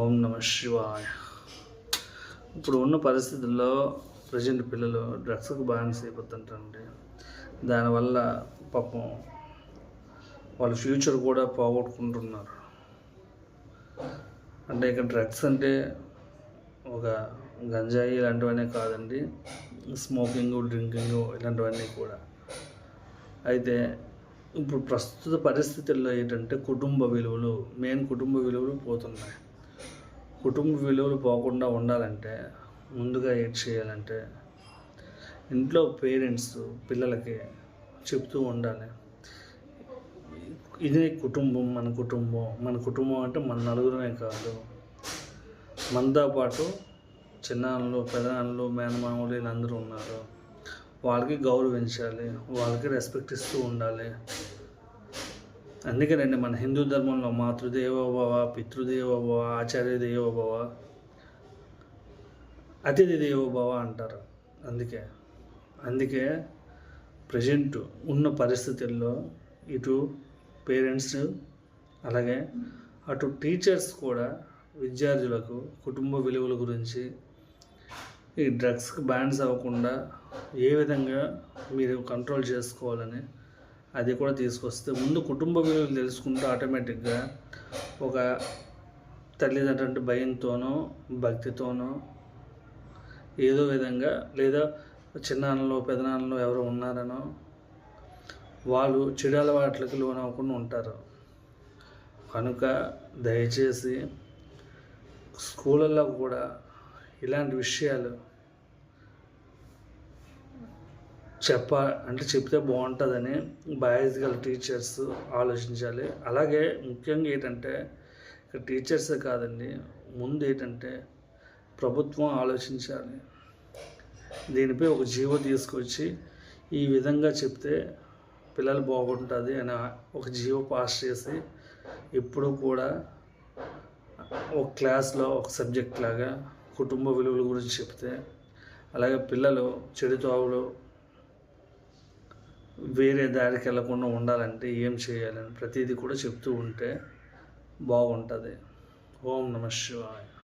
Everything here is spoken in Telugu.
ఓం నమ శివాయ. ఇప్పుడు ఉన్న పరిస్థితుల్లో ప్రజెంట్ పిల్లలు డ్రగ్స్కి బానిస అయిపోతుంటారండి. దానివల్ల పాపం వాళ్ళ ఫ్యూచర్ కూడా పోగొట్టుకుంటున్నారు. అంటే ఇక డ్రగ్స్ అంటే ఒక గంజాయి ఇలాంటివన్నీ కాదండి, స్మోకింగ్, డ్రింకింగ్ ఇలాంటివన్నీ కూడా. అయితే ఇప్పుడు ప్రస్తుత పరిస్థితుల్లో ఏంటంటే కుటుంబ విలువలు పోతున్నాయి. కుటుంబ విలువలు పోకుండా ఉండాలంటే ముందుగా ఏం చేయాలంటే ఇంట్లో పేరెంట్స్ పిల్లలకి చెప్తూ ఉండాలి, ఇదే కుటుంబం, మన కుటుంబం అంటే మన నలుగురమే కాదు, మనతో పాటు చిన్నాన్నలు, పెదనాన్నలు, మేనమామలు వీళ్ళందరూ ఉన్నారు. వాళ్ళకి గౌరవించాలి, వాళ్ళకి రెస్పెక్ట్ ఇస్తూ ఉండాలి. అందుకేనండి మన హిందూ ధర్మంలో మాతృదేవోభవ, పితృదేవోభవ, ఆచార్య దేవోభవ, అతిథి దేవోభవ అంటారు. అందుకే ప్రజెంట్ ఉన్న పరిస్థితుల్లో ఇటు పేరెంట్స్ అలాగే అటు టీచర్స్ కూడా విద్యార్థులకు కుటుంబ విలువల గురించి, ఈ డ్రగ్స్కి బ్యాన్స్ అవ్వకుండా ఏ విధంగా మీరు కంట్రోల్ చేసుకోవాలని అది కూడా తీసుకొస్తే, ముందు కుటుంబ విలువలు తెలుసుకుంటే ఆటోమేటిక్గా ఒక తల్లిదండ్రుల భయంతోనో భక్తితోనో ఏదో విధంగా, లేదా చిన్నాన్నలు పెదనాన్నలు ఎవరు ఉన్నారనో వాళ్ళు చెడు అలవాట్లకు లోనవ్వకుండా ఉంటారు. కనుక దయచేసి స్కూళ్ళల్లో కూడా ఇలాంటి విషయాలు చెప్తే బాగుంటుందని బయాలజికల్ టీచర్స్ ఆలోచించాలి. అలాగే ముఖ్యంగా ఏంటంటే ఇక టీచర్సే కాదండి, ముందు ఏంటంటే ప్రభుత్వం ఆలోచించాలి. దీనిపై ఒక జీవో తీసుకొచ్చి ఈ విధంగా చెప్తే పిల్లలు బాగుంటుంది అని ఒక జీవో పాస్ చేసి ఎప్పుడు కూడా ఒక క్లాస్లో ఒక సబ్జెక్ట్ లాగా కుటుంబ విలువల గురించి చెప్తే, అలాగే పిల్లలు చెడు తావులు వేరే దారికి వెళ్ళకుండా ఉండాలంటే ఏం చేయాలని ప్రతిదీ కూడా చెప్తూ ఉంటే బాగుంటుంది. ఓం నమ శివాయ.